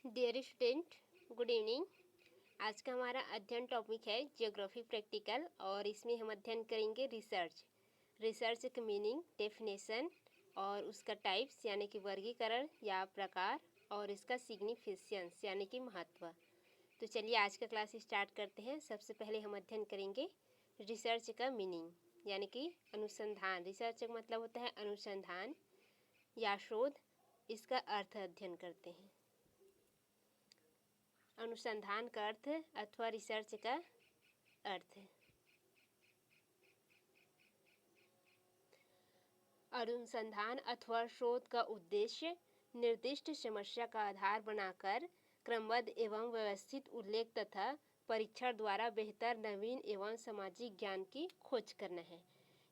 Dear student, good evening. आज का हमारा अध्ययन टॉपिक है जियोग्राफी प्रैक्टिकल और इसमें हम अध्ययन करेंगे रिसर्च का मीनिंग, डेफिनेशन और उसका टाइप्स यानी कि वर्गीकरण या प्रकार और इसका सिग्निफिकेंस यानी कि महत्व। तो चलिए आज का क्लास स्टार्ट करते हैं। सबसे पहले हम अध्ययन करेंगे रिसर्च का मीनिंग यानी कि अनुसंधान। रिसर्च का मतलब होता है अनुसंधान या शोध। इसका अर्थ अध्ययन करते हैं। अनुसंधान का अर्थ अथवा रिसर्च का अर्थ। अनुसंधान अथवा शोध का उद्देश्य निर्दिष्ट समस्या का आधार बनाकर क्रमबद्ध एवं व्यवस्थित उल्लेख तथा परीक्षण द्वारा बेहतर नवीन एवं सामाजिक ज्ञान की खोज करना है।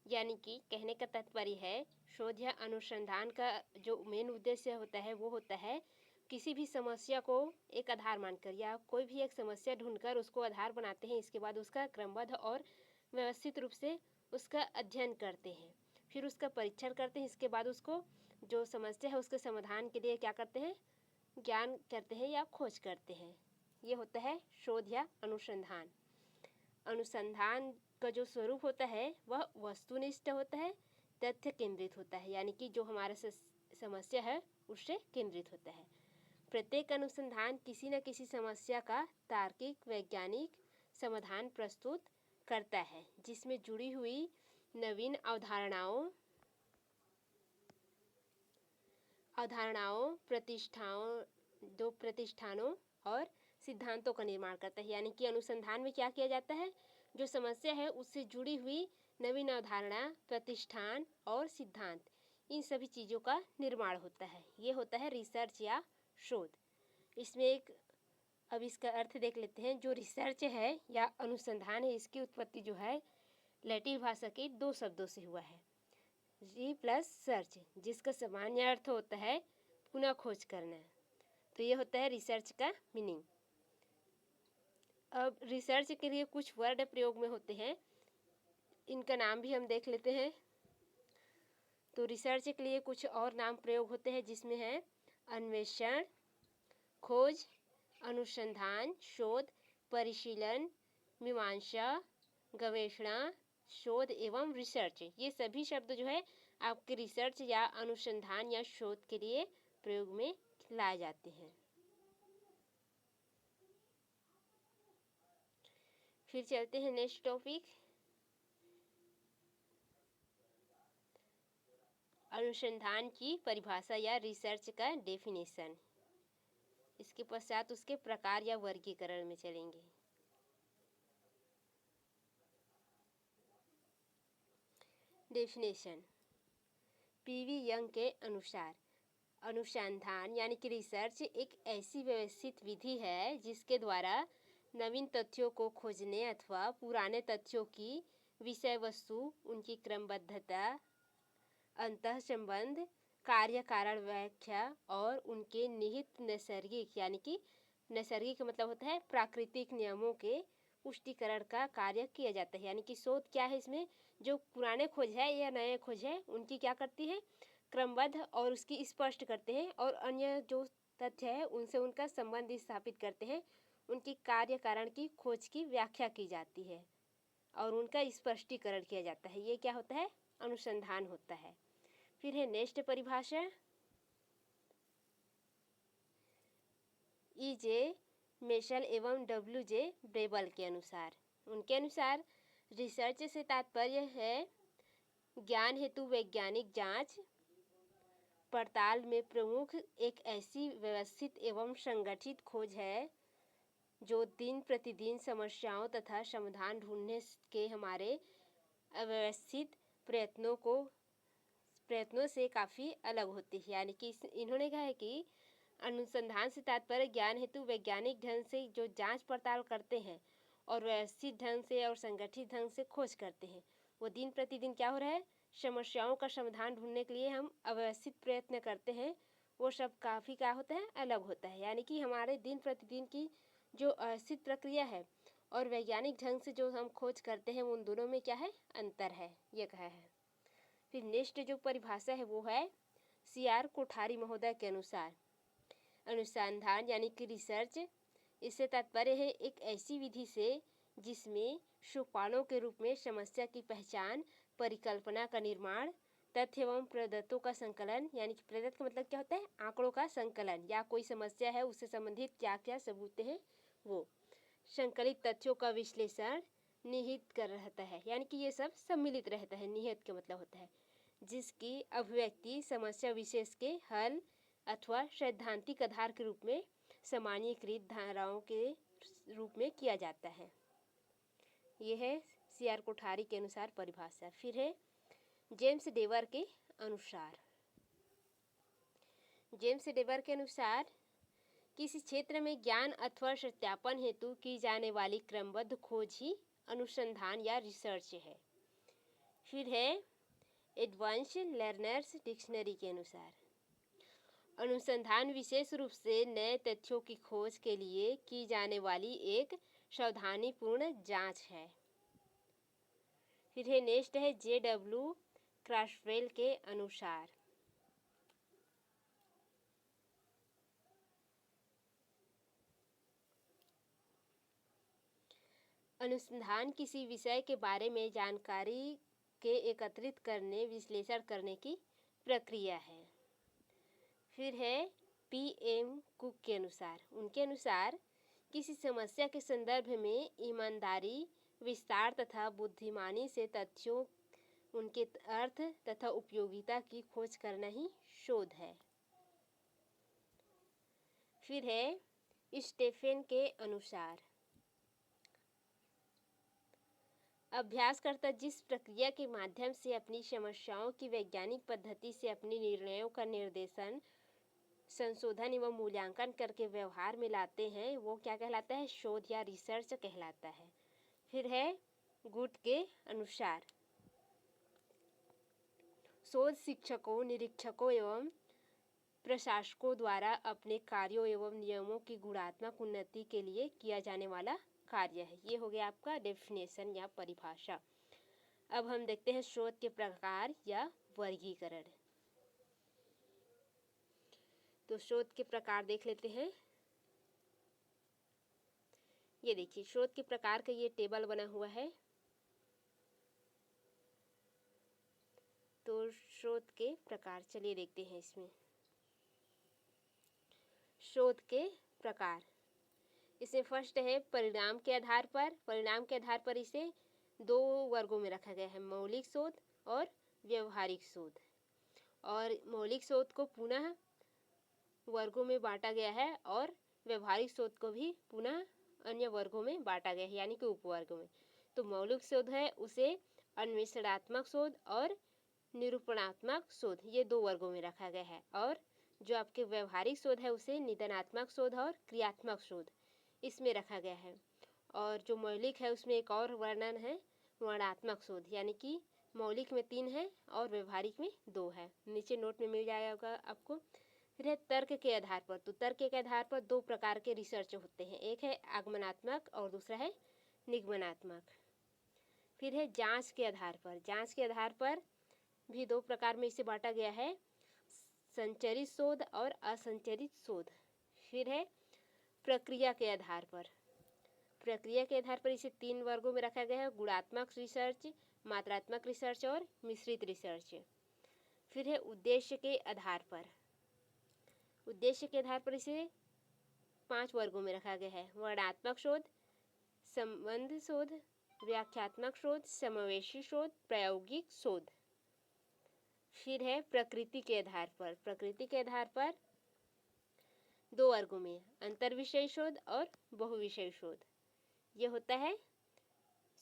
यानी कि कहने का तात्पर्य है शोध या अनुसंधान का जो मेन उद्देश्य होता है वो होता है किसी भी समस्या को एक आधार मानकर या कोई भी एक समस्या ढूंढकर उसको आधार बनाते हैं। इसके बाद उसका क्रमबद्ध और व्यवस्थित रूप से उसका अध्ययन करते हैं, फिर उसका परीक्षण करते हैं। इसके बाद उसको जो समस्या है उसके समाधान के लिए क्या करते हैं, ज्ञान करते हैं या खोज करते हैं। ये होता है शोध या अनुसंधान। अनुसंधान का जो स्वरूप होता है वह वस्तुनिष्ठ होता है, तथ्य केंद्रित होता है, यानी कि जो हमारा समस्या है उससे केंद्रित होता है। प्रत्येक अनुसंधान किसी न किसी समस्या का तार्किक वैज्ञानिक समाधान प्रस्तुत करता है, जिसमें जुड़ी हुई नवीन अवधारणाओं, प्रतिष्ठानों और सिद्धांतों का निर्माण करता है। यानी कि अनुसंधान में क्या किया जाता है, जो समस्या है उससे जुड़ी हुई नवीन अवधारणा, प्रतिष्ठान और सिद्धांत, इन सभी चीज़ों का निर्माण होता है। ये होता है रिसर्च या शोध। इसमें अब इसका अर्थ देख लेते हैं। जो रिसर्च है या अनुसंधान है, इसकी उत्पत्ति जो है लैटिन भाषा के दो शब्दों से हुआ है, री प्लस सर्च, जिसका सामान्य अर्थ होता है पुनः खोज करना। तो ये होता है रिसर्च का मीनिंग। अब रिसर्च के लिए कुछ वर्ड प्रयोग में होते हैं, इनका नाम भी हम देख लेते हैं। तो रिसर्च के लिए कुछ और नाम प्रयोग होते हैं, जिसमें है अन्वेषण, खोज, अनुसंधान, शोध, परिशीलन, मीमांसा, गवेषणा, शोध एवं रिसर्च। ये सभी शब्द जो है आपके रिसर्च या अनुसंधान या शोध के लिए प्रयोग में लाए जाते हैं। फिर चलते हैं नेक्स्ट टॉपिक, अनुसंधान की परिभाषा या रिसर्च का डेफिनेशन। इसके पश्चात उसके प्रकार या वर्गीकरण में चलेंगे। डेफिनेशन पीवी यंग के अनुसार अनुसंधान यानी कि रिसर्च एक ऐसी व्यवस्थित विधि है जिसके द्वारा नवीन तथ्यों को खोजने अथवा पुराने तथ्यों की विषय वस्तु, उनकी क्रमबद्धता, अंतः संबंध, कार्य कारण व्याख्या और उनके निहित नैसर्गिक यानी कि नैसर्गिक मतलब होता है प्राकृतिक नियमों के पुष्टिकरण का कार्य किया जाता है। यानी कि शोध क्या है, इसमें जो पुराने खोज है या नए खोज है उनकी क्या करती है, क्रमबद्ध और उसकी स्पष्ट करते हैं और अन्य जो तथ्य है उनसे उनका संबंध स्थापित करते हैं। उनकी कार्य कारण की खोज की व्याख्या की जाती है और उनका स्पष्टीकरण किया जाता है। ये क्या होता है, अनुसंधान होता है। फिर है नेक्स्ट परिभाषा, E.J. मेशल एवं W.J. ब्रेबल के अनुसार, उनके अनुसार रिसर्च से तात्पर्य है ज्ञान हेतु वैज्ञानिक जांच पड़ताल में प्रमुख एक ऐसी व्यवस्थित एवं संगठित खोज है जो दिन प्रतिदिन समस्याओं तथा समाधान ढूंढने के हमारे अव्यवस्थित प्रयत्नों से काफ़ी अलग होती है। यानी कि इन्होंने कहा है कि अनुसंधान से तात्पर्य ज्ञान हेतु वैज्ञानिक ढंग से जो जांच पड़ताल करते हैं और व्यवस्थित ढंग से और संगठित ढंग से खोज करते हैं, वो दिन प्रतिदिन क्या हो रहा है, समस्याओं का समाधान ढूंढने के लिए हम अव्यवस्थित प्रयत्न करते हैं, वो सब काफ़ी क्या होता है, अलग होता है। यानी कि हमारे दिन प्रतिदिन की जो अवस्थित प्रक्रिया है और वैज्ञानिक ढंग से जो हम खोज करते हैं उन दोनों में क्या है, अंतर है, ये कहा है। फिर नेक्स्ट जो परिभाषा है वो है CR कोठारी महोदय के अनुसार अनुसंधान यानी कि रिसर्च, इससे तात्पर्य है एक ऐसी विधि से जिसमें सोपानों के रूप में समस्या की पहचान, परिकल्पना का निर्माण, तथ्य एवं प्रदत्तों का संकलन, यानी कि प्रदत्त का मतलब क्या होता है, आंकड़ों का संकलन, या कोई समस्या है उससे संबंधित क्या क्या सबूत हैं वो, संकलित तथ्यों का विश्लेषण निहित कर रहता है, यानी कि ये सब सम्मिलित रहता है। निहित का मतलब होता है जिसकी अभिव्यक्ति समस्या विशेष के हल अथवा सैद्धांतिक आधार के रूप में सामान्यीकृत धाराओं के रूप में किया जाता है। यह है C.R. कोठारी के अनुसार परिभाषा। फिर है जेम्स डेवर के अनुसार। जेम्स डेवर के अनुसार किसी क्षेत्र में ज्ञान अथवा सत्यापन हेतु की जाने वाली क्रमबद्ध खोज ही अनुसंधान या रिसर्च है। फिर है एडवांस लर्नर्स डिक्शनरी के अनुसार अनुसंधान विशेष रूप से नए तथ्यों की खोज के लिए की जाने वाली एक सावधानीपूर्ण जांच है। फिर है नेक्स्ट है J.W. क्रॉसवेल के अनुसार अनुसंधान किसी विषय के बारे में जानकारी के एकत्रित करने, विश्लेषण करने की प्रक्रिया है। फिर है P.M. कुक के अनुसार, उनके अनुसार किसी समस्या के संदर्भ में ईमानदारी, विस्तार तथा बुद्धिमानी से तथ्यों, उनके अर्थ तथा उपयोगिता की खोज करना ही शोध है। फिर है स्टेफेन के अनुसार अभ्यासकर्ता जिस प्रक्रिया के माध्यम से अपनी समस्याओं की वैज्ञानिक पद्धति से अपने निर्णयों का निर्देशन, संशोधन एवं मूल्यांकन करके व्यवहार में लाते हैं, वो क्या कहलाता है, शोध या रिसर्च कहलाता है। फिर है गुट के अनुसार शोध शिक्षकों, निरीक्षकों एवं प्रशासकों द्वारा अपने कार्यों एवं नियमों की गुणात्मक उन्नति के लिए किया जाने वाला कार्य है। ये हो गया आपका डेफिनेशन या परिभाषा। अब हम देखते हैं शोध के प्रकार या वर्गीकरण। तो शोध के प्रकार देख लेते हैं। ये देखिए शोध के प्रकार का ये टेबल बना हुआ है। तो शोध के प्रकार चलिए देखते हैं। इसमें शोध के प्रकार, इसमें फर्स्ट है परिणाम के आधार पर। परिणाम के आधार पर इसे दो वर्गों में रखा गया है, मौलिक शोध और व्यवहारिक शोध। और मौलिक शोध को पुनः वर्गों में बांटा गया है और व्यवहारिक शोध को भी पुनः अन्य वर्गों में बांटा गया है, यानी कि उपवर्गों में। तो मौलिक शोध है उसे अन्वेषणात्मक शोध और निरूपणात्मक शोध, ये दो वर्गों में रखा गया है। और जो आपके व्यवहारिक शोध है उसे निदानात्मक शोध और क्रियात्मक शोध इसमें रखा गया है। और जो मौलिक है उसमें एक और वर्णन है, वर्णात्मक शोध, यानी कि मौलिक में 3 है और व्यवहारिक में 2 है। नीचे नोट में मिल जाएगा आपको। फिर है तर्क के आधार पर। तो तर्क के आधार पर 2 प्रकार के रिसर्च होते हैं, एक है आगमनात्मक और दूसरा है निगमनात्मक। फिर है जांच के आधार पर। जांच के आधार पर भी 2 प्रकार में इसे बांटा गया है, संचरित शोध और असंचरित शोध। फिर है प्रक्रिया के आधार पर। प्रक्रिया के आधार पर इसे 3 वर्गों में रखा गया है, गुणात्मक रिसर्च, मात्रात्मक रिसर्च और मिश्रित रिसर्च। फिर है उद्देश्य के आधार पर। उद्देश्य के आधार पर इसे 5 वर्गों में रखा गया है, वर्णनात्मक शोध, संबंध शोध, व्याख्यात्मक शोध, समावेशी शोध, प्रायोगिक शोध। फिर है प्रकृति के आधार पर। प्रकृति के आधार पर 2 वर्गों में, अंतर्विषय शोध और बहुविषय शोध। ये होता है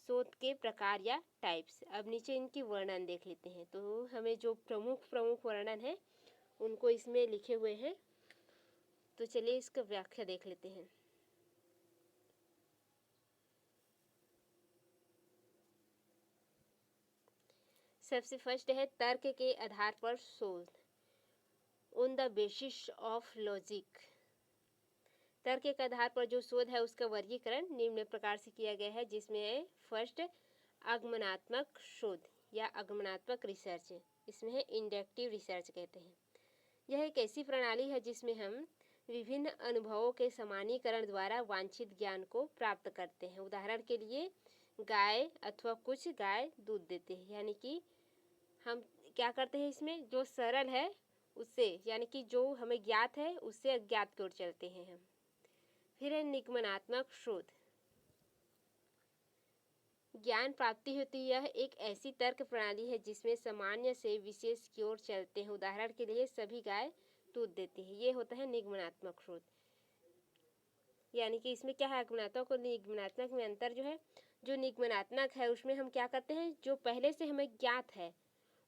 शोध के प्रकार या टाइप्स। अब नीचे इनकी वर्णन देख लेते हैं। तो हमें जो प्रमुख वर्णन है उनको इसमें लिखे हुए हैं, तो चलिए इसका व्याख्या देख लेते हैं। सबसे फर्स्ट है तर्क के आधार पर शोध, on the basis of logic. तर्क के आधार पर जो शोध है उसका वर्गीकरण निम्न प्रकार से किया गया है, जिसमें है फर्स्ट आगमनात्मक शोध या आगमनात्मक रिसर्च। इसमें है इंडक्टिव रिसर्च कहते हैं। यह एक ऐसी प्रणाली है जिसमें हम विभिन्न अनुभवों के समानीकरण द्वारा वांछित ज्ञान को प्राप्त करते हैं। उदाहरण के लिए गाय अथवा कुछ गाय दूध देते हैं, यानी कि हम क्या करते हैं, इसमें जो सरल है उससे, यानी कि जो हमें ज्ञात है उससे अज्ञात की ओर चलते हैं हम। फिर है निगमनात्मक शोध। ज्ञान प्राप्ति हेतु यह एक ऐसी तर्क प्रणाली है जिसमें सामान्य से विशेष की ओर चलते हैं। उदाहरण के लिए सभी गाय दूध देती है, ये होता है निगमनात्मक शोध। यानी कि इसमें क्या है, आगमनात्मक और निगमनात्मक में अंतर जो है, जो निगमनात्मक है उसमें हम क्या करते हैं, जो पहले से हमें ज्ञात है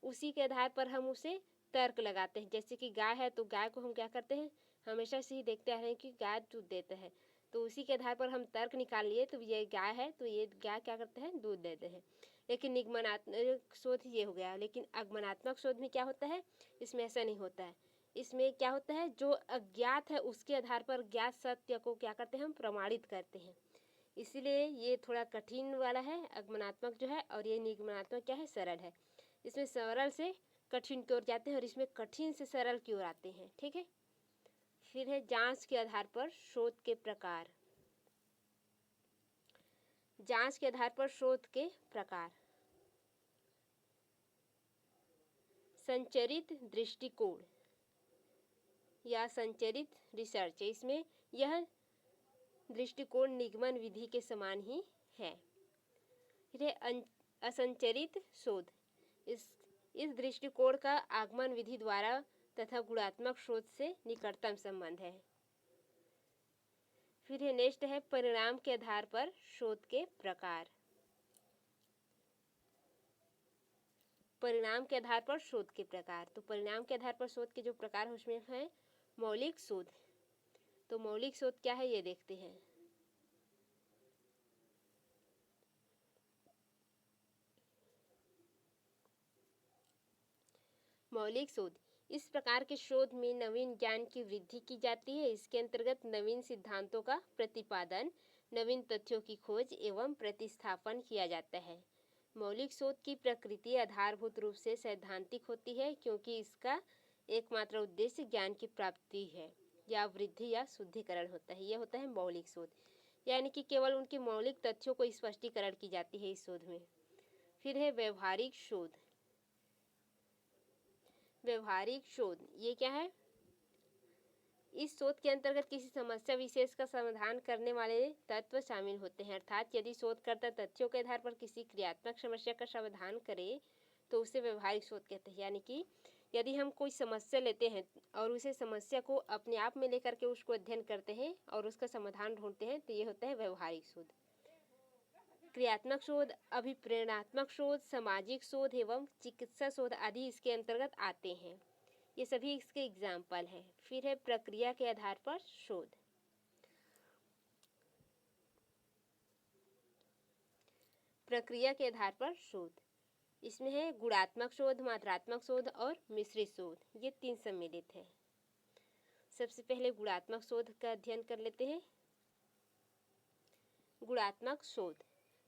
उसी के आधार पर हम उसे तर्क लगाते हैं। जैसे कि गाय है तो गाय को हम क्या करते हैं, हमेशा से ही देखते आ रहे हैं कि गाय दूध देता है, तो उसी के आधार पर हम तर्क निकाल लिए तो ये गाय है तो ये गाय क्या करते हैं, दूध देते हैं। लेकिन निगमनात्मक शोध ये हो गया। लेकिन आगमनात्मक शोध में क्या होता है, इसमें ऐसा नहीं होता है। इसमें क्या होता है, जो अज्ञात है उसके आधार पर ज्ञात सत्य को क्या करते हैं, हम प्रमाणित करते हैं। इसीलिए ये थोड़ा कठिन वाला है आगमनात्मक जो है, और ये निगमनात्मक क्या है, सरल है। इसमें सरल से कठिन की ओर जाते हैं और इसमें कठिन से सरल की ओर आते हैं। ठीक है। फिर है जांच के आधार पर शोध के प्रकार। जांच के आधार पर शोध के प्रकार। संचरित दृष्टिकोण या संचरित रिसर्च, इसमें यह दृष्टिकोण निगमन विधि के समान ही है। फिर है असंचरित शोध। इस दृष्टिकोण का आगमन विधि द्वारा तथा गुणात्मक शोध से निकटतम संबंध है। फिर है नेक्स्ट है परिणाम के आधार पर शोध के प्रकार। परिणाम के आधार पर शोध के प्रकार, तो परिणाम के आधार पर शोध के जो प्रकार है उसमें है मौलिक शोध। तो मौलिक शोध क्या है ये देखते हैं। मौलिक शोध, इस प्रकार के शोध में नवीन ज्ञान की वृद्धि की जाती है। इसके अंतर्गत नवीन सिद्धांतों का प्रतिपादन, नवीन तथ्यों की खोज एवं प्रतिस्थापन किया जाता है। मौलिक शोध की प्रकृति आधारभूत रूप से सैद्धांतिक होती है, क्योंकि इसका एकमात्र उद्देश्य ज्ञान की प्राप्ति है या वृद्धि या शुद्धिकरण होता है। यह होता है मौलिक शोध, यानी कि केवल उनके मौलिक तथ्यों को स्पष्टीकरण की जाती है इस शोध में। फिर है व्यवहारिक शोध। व्यवहारिक शोध ये क्या है, इस शोध के अंतर्गत किसी समस्या विशेष का समाधान करने वाले तत्व शामिल होते हैं। अर्थात यदि शोधकर्ता तथ्यों के आधार पर किसी क्रियात्मक समस्या का समाधान करे तो उसे व्यवहारिक शोध कहते हैं। यानी कि यदि हम कोई समस्या लेते हैं और उसे समस्या को अपने आप में लेकर के उसको अध्ययन करते हैं और उसका समाधान ढूंढते हैं तो ये होता है व्यवहारिक शोध। क्रियात्मक शोध, अभिप्रेरणात्मक शोध, सामाजिक शोध एवं चिकित्सा शोध आदि इसके अंतर्गत आते हैं। ये सभी इसके एग्जाम्पल हैं। फिर है प्रक्रिया के आधार पर शोध। प्रक्रिया के आधार पर शोध, इसमें है गुणात्मक शोध, मात्रात्मक शोध और मिश्रित शोध, ये तीन सम्मिलित है। सबसे पहले गुणात्मक शोध का अध्ययन कर लेते हैं। गुणात्मक शोध,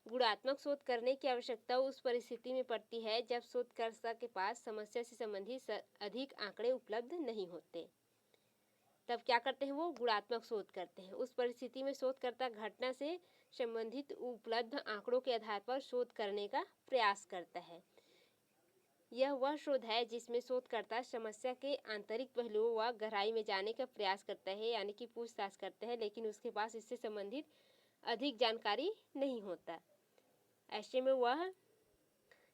गुणात्मक शोध करने की आवश्यकता उस परिस्थिति में पड़ती है जब शोधकर्ता के पास समस्या से संबंधित अधिक आंकड़े उपलब्ध नहीं होते। तब क्या करते हैं, वो गुणात्मक शोध करते हैं। उस परिस्थिति में शोधकर्ता घटना से संबंधित उपलब्ध आंकड़ों के आधार पर शोध करने का प्रयास करता है। यह वह शोध है जिसमें शोधकर्ता समस्या के आंतरिक पहलुओं व गहराई में जाने का प्रयास करता है, यानी कि पूछताछ करता है, लेकिन उसके पास इससे संबंधित अधिक जानकारी नहीं होता। ऐसे में वह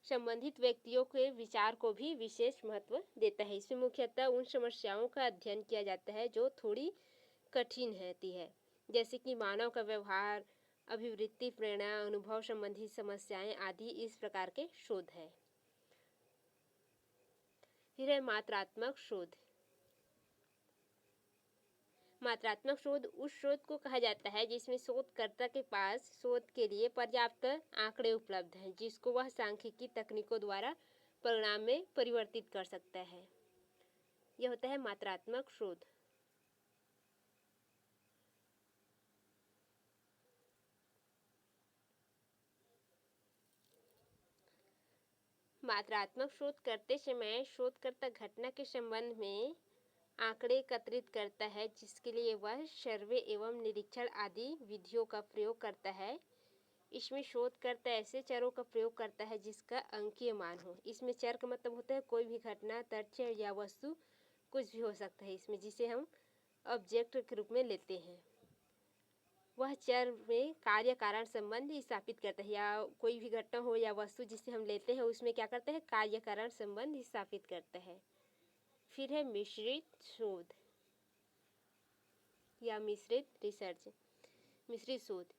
संबंधित व्यक्तियों के विचार को भी विशेष महत्व देता है। इसमें मुख्यतः उन समस्याओं का अध्ययन किया जाता है जो थोड़ी कठिन होती है, जैसे कि मानव का व्यवहार, अभिवृत्ति, प्रेरणा, अनुभव संबंधी समस्याएं आदि इस प्रकार के शोध है। फिर है मात्रात्मक शोध। मात्रात्मक शोध उस शोध को कहा जाता है जिसमें शोधकर्ता के पास शोध के लिए पर्याप्त आंकड़े उपलब्ध हैं, जिसको वह सांख्यिकी तकनीकों द्वारा परिणाम में परिवर्तित कर सकता है। यह होता है मात्रात्मक शोध। मात्रात्मक शोध करते समय शोधकर्ता घटना के संबंध में आंकड़े एकत्रित करता है, जिसके लिए वह सर्वे एवं निरीक्षण आदि विधियों का प्रयोग करता है। इसमें शोधकर्ता ऐसे चरों का प्रयोग करता है जिसका अंकीय मान हो। इसमें चर का मतलब होता है कोई भी घटना, तथ्य या वस्तु कुछ भी हो सकता है इसमें, जिसे हम ऑब्जेक्ट के रूप में लेते हैं। वह चर में कार्य कारण संबंध स्थापित करता है, या कोई भी घटना हो या वस्तु जिसे हम लेते हैं उसमें क्या करता है, कार्य कारण संबंध स्थापित करता है। फिर है मिश्रित शोध या मिश्रित रिसर्च। मिश्रित शोध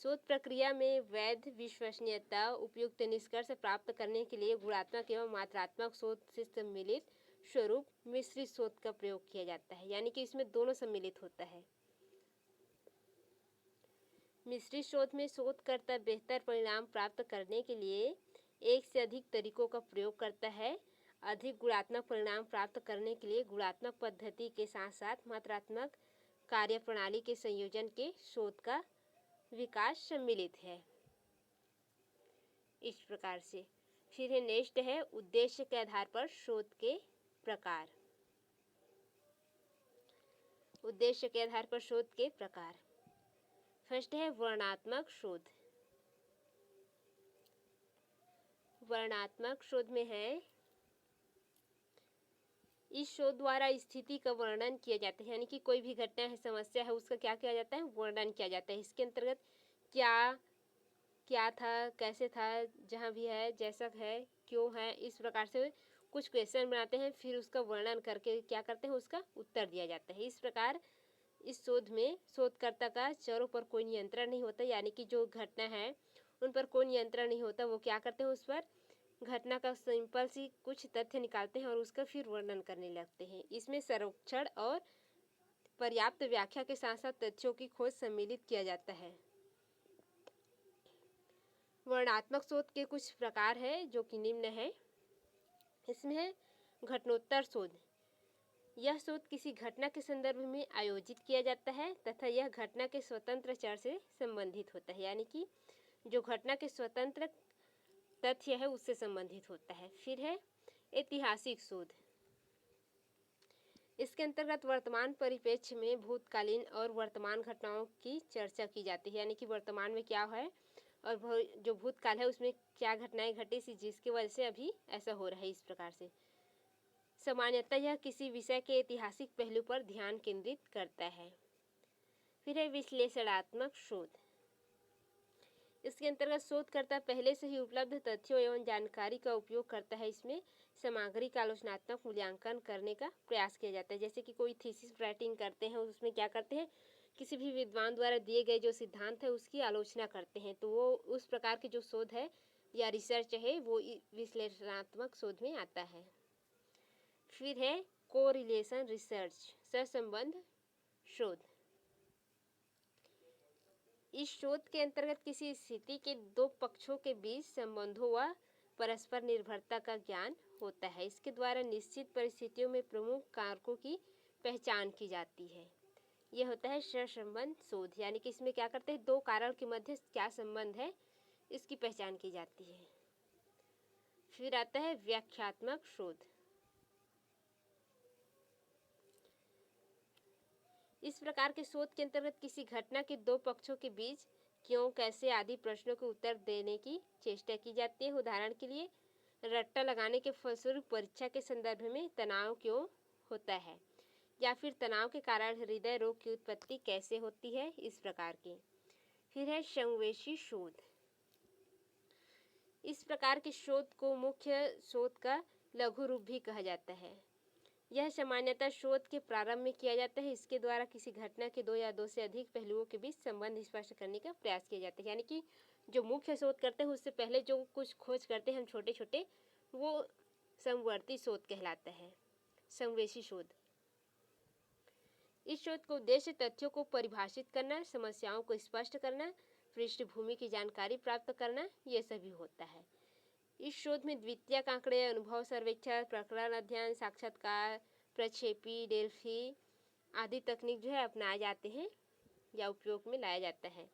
शोध प्रक्रिया में वैध, विश्वसनीयता, उपयुक्त निष्कर्ष प्राप्त करने के लिए गुणात्मक एवं मात्रात्मक शोध से सम्मिलित स्वरूप मिश्रित शोध का प्रयोग किया जाता है, यानी कि इसमें दोनों सम्मिलित होता है। मिश्रित शोध में शोधकर्ता बेहतर परिणाम प्राप्त करने के लिए एक से अधिक तरीकों का प्रयोग करता है। अधिक गुणात्मक परिणाम प्राप्त करने के लिए गुणात्मक पद्धति के साथ साथ मात्रात्मक कार्यप्रणाली के संयोजन के शोध का विकास सम्मिलित है। इस प्रकार से फिर है नेक्स्ट है उद्देश्य के आधार पर शोध के प्रकार। उद्देश्य के आधार पर शोध के प्रकार। फर्स्ट है वर्णनात्मक शोध। वर्णनात्मक शोध में है इस शोध द्वारा स्थिति का वर्णन किया जाता है, यानी कि कोई भी घटना है, समस्या है, उसका क्या किया जाता है, वर्णन किया जाता है। इसके अंतर्गत क्या था, कैसे था, जहाँ भी है, जैसा है, क्यों है, इस प्रकार से कुछ क्वेश्चन बनाते हैं, फिर उसका वर्णन करके क्या करते हैं, उसका उत्तर दिया जाता है। इस प्रकार इस शोध में शोधकर्ता का चरों पर कोई नियंत्रण नहीं होता, यानी कि जो घटना है उन पर कोई नियंत्रण नहीं होता। वो क्या करते हैं, उस पर घटना का सिंपल सी कुछ तथ्य निकालते हैं और उसका फिर वर्णन करने लगते हैं। इसमें संरक्षण और पर्याप्त व्याख्या के साथ साथ तथ्यों की खोज सम्मिलित किया जाता है। वर्णनात्मक शोध के कुछ प्रकार है जो कि निम्न है। इसमें है घटनोत्तर शोध। यह शोध किसी घटना के संदर्भ में आयोजित किया जाता है तथा यह घटना के स्वतंत्र चर से संबंधित होता है, यानी कि जो घटना के स्वतंत्र तथ्य है उससे संबंधित होता है। फिर है ऐतिहासिक शोध। इसके अंतर्गत वर्तमान परिप्रेक्ष्य में भूतकालीन और वर्तमान घटनाओं की चर्चा की जाती है, यानी कि वर्तमान में क्या है और जो भूतकाल है उसमें क्या घटनाएं घटी सी जिसकी वजह से अभी ऐसा हो रहा है। इस प्रकार से सामान्यतः यह किसी विषय के ऐतिहासिक पहलू पर ध्यान केंद्रित करता है। फिर है विश्लेषणात्मक शोध। इसके अंतर्गत शोधकर्ता पहले से ही उपलब्ध तथ्यों एवं जानकारी का उपयोग करता है। इसमें सामग्री का आलोचनात्मक मूल्यांकन करने का प्रयास किया जाता है। जैसे कि कोई थीसिस राइटिंग करते हैं, उसमें क्या करते हैं, किसी भी विद्वान द्वारा दिए गए जो सिद्धांत है उसकी आलोचना करते हैं, तो वो उस प्रकार के जो शोध है या रिसर्च है वो विश्लेषणात्मक शोध में आता है। फिर है कोरिलेशन रिसर्च, सहसंबंध शोध। इस शोध के अंतर्गत किसी स्थिति के दो पक्षों के बीच संबंधों व परस्पर निर्भरता का ज्ञान होता है। इसके द्वारा निश्चित परिस्थितियों में प्रमुख कारकों की पहचान की जाती है। यह होता है सहसंबंध शोध, यानी कि इसमें क्या करते हैं, दो कारण के मध्य क्या संबंध है इसकी पहचान की जाती है। फिर आता है व्याख्यात्मक शोध। इस प्रकार के शोध के अंतर्गत किसी घटना के दो पक्षों के बीच क्यों, कैसे आदि प्रश्नों के उत्तर देने की चेष्टा की जाती है। उदाहरण के लिए रट्टा लगाने के फलस्वरूप परीक्षा के संदर्भ में तनाव क्यों होता है, या फिर तनाव के कारण हृदय रोग की उत्पत्ति कैसे होती है, इस प्रकार के। फिर है संवेशी शोध। इस प्रकार के शोध को मुख्य शोध का लघु रूप भी कहा जाता है। यह सामान्यतः शोध के प्रारंभ में किया जाता है। इसके द्वारा किसी घटना के दो या दो से अधिक पहलुओं के बीच संबंध स्पष्ट करने का प्रयास किया जाता है, यानी कि जो मुख्य शोध करते हैं उससे पहले जो कुछ खोज करते हैं हम छोटे छोटे, वो समवर्ती शोध कहलाता है, संवेशी शोध। इस शोध का उद्देश्य तथ्यों को परिभाषित करना, समस्याओं को स्पष्ट करना, पृष्ठभूमि की जानकारी प्राप्त करना, ये सभी होता है। इस शोध में द्वितीयक आंकड़े, अनुभव सर्वेक्षण, प्रकरण अध्ययन, साक्षात्कार, प्रक्षेपी, डेल्फी आदि तकनीक जो है अपनाए जाते हैं या उपयोग में लाया जाता है।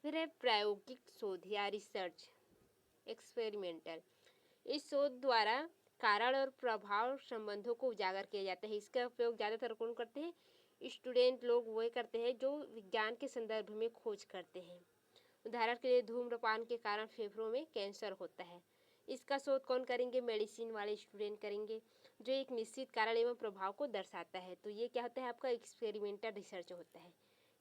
फिर है प्रायोगिक शोध या रिसर्च, एक्सपेरिमेंटल। इस शोध द्वारा कारण और प्रभाव संबंधों को उजागर किया जाता है। इसका उपयोग ज़्यादातर कौन करते हैं? स्टूडेंट लोग वही करते हैं जो विज्ञान के संदर्भ में खोज करते हैं। उदाहरण के लिए धूम्रपान के कारण फेफड़ों में कैंसर होता है। इसका शोध कौन करेंगे? मेडिसिन वाले स्टूडेंट करेंगे, जो एक निश्चित कारण एवं प्रभाव को दर्शाता है। तो ये क्या होता है? आपका एक्सपेरिमेंटल रिसर्च होता है।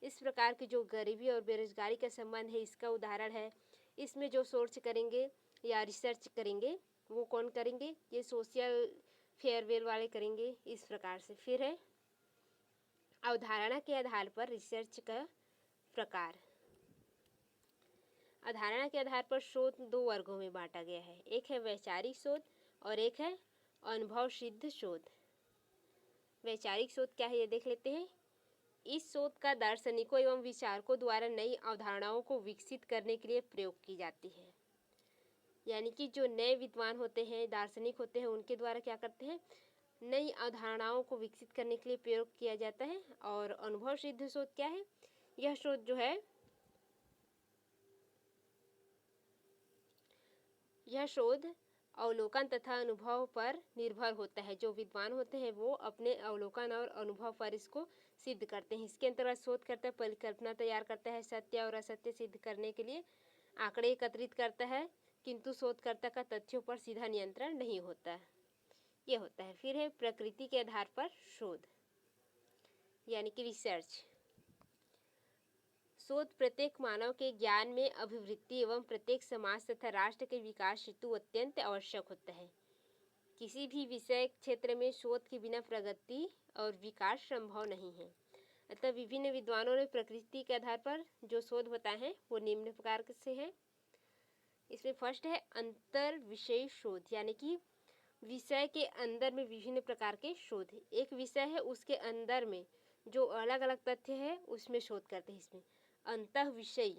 इस प्रकार की जो गरीबी और बेरोजगारी का संबंध है, इसका उदाहरण है। इसमें जो सोर्स करेंगे या रिसर्च करेंगे वो कौन करेंगे? ये सोशल फेयरवेल वाले करेंगे। इस प्रकार से फिर है अवधारणा के आधार पर रिसर्च का प्रकार। अवधारणा के आधार पर शोध दो वर्गों में बांटा गया है। एक है वैचारिक शोध और एक है अनुभव सिद्ध शोध। वैचारिक शोध क्या है ये देख लेते हैं। इस शोध का दार्शनिकों एवं विचारकों द्वारा नई अवधारणाओं को विकसित करने के लिए प्रयोग की जाती है। यानी कि जो नए विद्वान होते हैं, दार्शनिक होते हैं, उनके द्वारा क्या करते हैं? नई अवधारणाओं को विकसित करने के लिए प्रयोग किया जाता है। और अनुभव सिद्ध शोध क्या है? यह शोध जो है, यह शोध अवलोकन तथा अनुभव पर निर्भर होता है। जो विद्वान होते हैं वो अपने अवलोकन और अनुभव पर इसको सिद्ध करते हैं। इसके अंतर्गत शोधकर्ता परिकल्पना तैयार करता है, सत्य और असत्य सिद्ध करने के लिए आंकड़े एकत्रित करता है, किंतु शोधकर्ता का तथ्यों पर सीधा नियंत्रण नहीं होता। ये होता है। फिर है प्रकृति के आधार पर शोध, यानी कि रिसर्च। शोध प्रत्येक मानव के ज्ञान में अभिवृद्धि एवं प्रत्येक समाज तथा राष्ट्र के विकास हेतु अत्यंत आवश्यक होता है। किसी भी विषय क्षेत्र में शोध के बिना प्रगति और विकास संभव नहीं है। अतः विभिन्न विद्वानों ने प्रकृति के आधार पर जो शोध बताए हैं वो निम्न प्रकार से है। इसमें फर्स्ट है अंतर विषय शोध, यानी कि विषय के अंदर में विभिन्न प्रकार के शोध। एक विषय है, उसके अंदर में जो अलग अलग तथ्य है उसमें शोध करते हैं। इसमें अंतः विषय,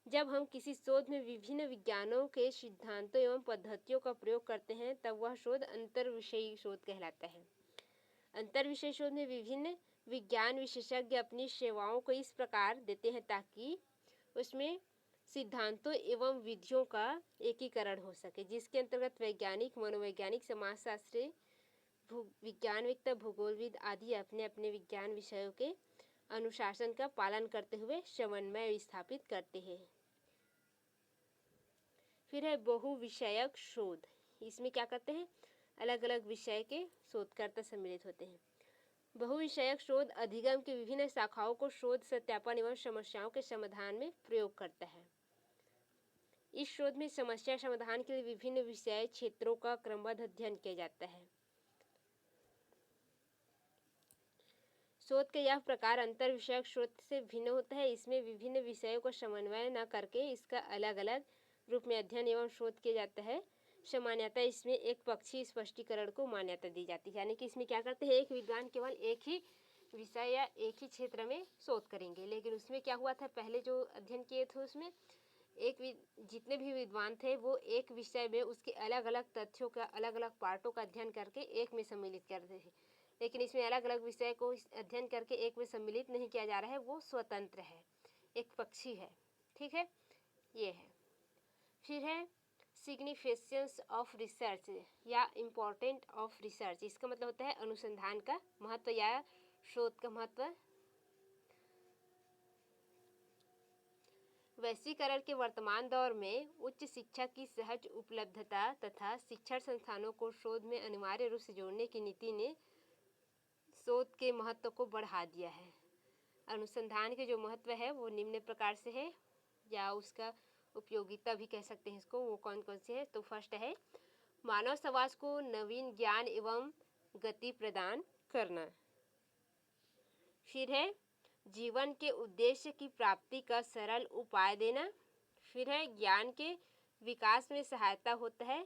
जब हम किसी शोध में विभिन्न विज्ञानों के सिद्धांतों एवं पद्धतियों का प्रयोग करते हैं तब वह शोध अंतर विषयी शोध कहलाता है। अंतर विषय शोध में विभिन्न विज्ञान विशेषज्ञ अपनी सेवाओं को इस प्रकार देते हैं ताकि उसमें सिद्धांतों एवं विधियों का एकीकरण हो सके, जिसके अंतर्गत वैज्ञानिक, मनोवैज्ञानिक, समाजशास्त्री, विज्ञानविद, भूगोलविद आदि अपने अपने विज्ञान विषयों के अनुशासन का पालन करते हुए समन्वय स्थापित करते हैं। फिर है बहुविषयक शोध। इसमें क्या करते हैं? अलग अलग विषय के शोधकर्ता सम्मिलित होते हैं। बहुविषयक शोध अधिगम की विभिन्न शाखाओं को शोध, सत्यापन एवं समस्याओं के समाधान में प्रयोग करता है। इस शोध में समस्या समाधान के लिए विभिन्न विषय क्षेत्रों का क्रमबद्ध अध्ययन किया जाता है। शोध का यह प्रकार अंतर विषयक शोध से भिन्न होता है। इसमें विभिन्न विषयों को समन्वय न करके इसका अलग अलग रूप में अध्ययन एवं शोध किया जाता है। सामान्यतः इसमें एक पक्षी स्पष्टीकरण को मान्यता दी जाती है, यानी कि इसमें क्या करते हैं? एक विद्वान केवल एक ही विषय या एक ही क्षेत्र में शोध करेंगे। लेकिन उसमें क्या हुआ था, पहले जो अध्ययन किए थे उसमें जितने भी विद्वान थे वो एक विषय में उसके अलग अलग तथ्यों का, अलग अलग पार्टों का अध्ययन करके एक में सम्मिलित करते थे। लेकिन इसमें अलग अलग विषय को अध्ययन करके एक में सम्मिलित नहीं किया जा रहा है, वो स्वतंत्र है, एक पक्षी है। ठीक है, ये है। फिर है सिग्निफिकेंस ऑफ रिसर्च या इम्पोर्टेंट ऑफ रिसर्च। इसका मतलब होता है अनुसंधान का महत्व या शोध का महत्व। वैश्वीकरण के वर्तमान दौर में उच्च शिक्षा की सहज उपलब्धता तथा शिक्षण संस्थानों को शोध में अनिवार्य रूप से जोड़ने की नीति ने शोध के महत्व को बढ़ा दिया है। अनुसंधान के जो महत्व है वो निम्न प्रकार से है, या उसका उपयोगिता भी कह सकते हैं इसको। वो कौन कौन से है? तो फर्स्ट है मानव समाज को नवीन ज्ञान एवं गति प्रदान करना। फिर है जीवन के उद्देश्य की प्राप्ति का सरल उपाय देना। फिर है ज्ञान के विकास में सहायता होता है।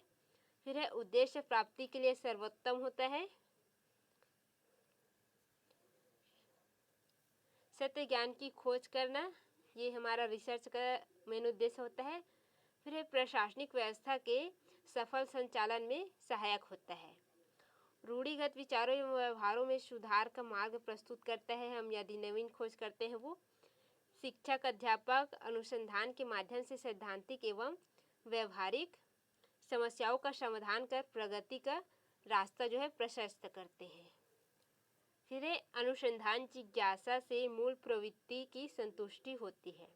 फिर है उद्देश्य प्राप्ति के लिए सर्वोत्तम होता है। सत्य ज्ञान की खोज करना, ये हमारा रिसर्च का मेन उद्देश्य होता है। फिर है प्रशासनिक व्यवस्था के सफल संचालन में सहायक होता है। रूढ़िगत विचारों एवं व्यवहारों में सुधार का मार्ग प्रस्तुत करता है। हम यदि नवीन खोज करते हैं वो शिक्षक, अध्यापक अनुसंधान के माध्यम से सैद्धांतिक एवं व्यवहारिक समस्याओं का समाधान कर प्रगति का रास्ता जो है प्रशस्त करते हैं। फिर है अनुसंधान जिज्ञासा से मूल प्रवृत्ति की संतुष्टि होती है।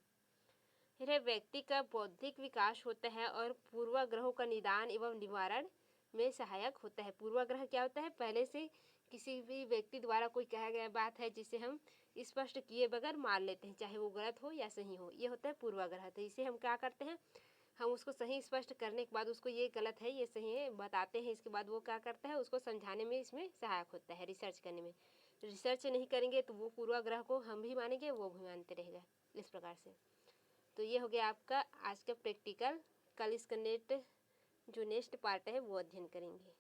फिर है व्यक्ति का बौद्धिक विकास होता है और पूर्वाग्रहों का निदान एवं निवारण में सहायक होता है। पूर्वाग्रह क्या होता है? पहले से किसी भी व्यक्ति द्वारा कोई कहा गया बात है जिसे हम स्पष्ट किए बगैर मान लेते हैं, चाहे वो गलत हो या सही हो, ये होता है पूर्वाग्रह। तो इसे हम क्या करते हैं, हम उसको सही स्पष्ट करने के बाद उसको ये गलत है ये सही है बताते हैं, इसके बाद वो क्या करता है उसको समझाने में इसमें सहायक होता है, रिसर्च करने में। रिसर्च नहीं करेंगे तो वो पूर्वाग्रह को हम भी मानेंगे, वो भी मानते रहेगा, इस प्रकार से। तो ये हो गया आपका आज का प्रैक्टिकल। कल इसका जो नेक्स्ट पार्ट है वो अध्ययन करेंगे।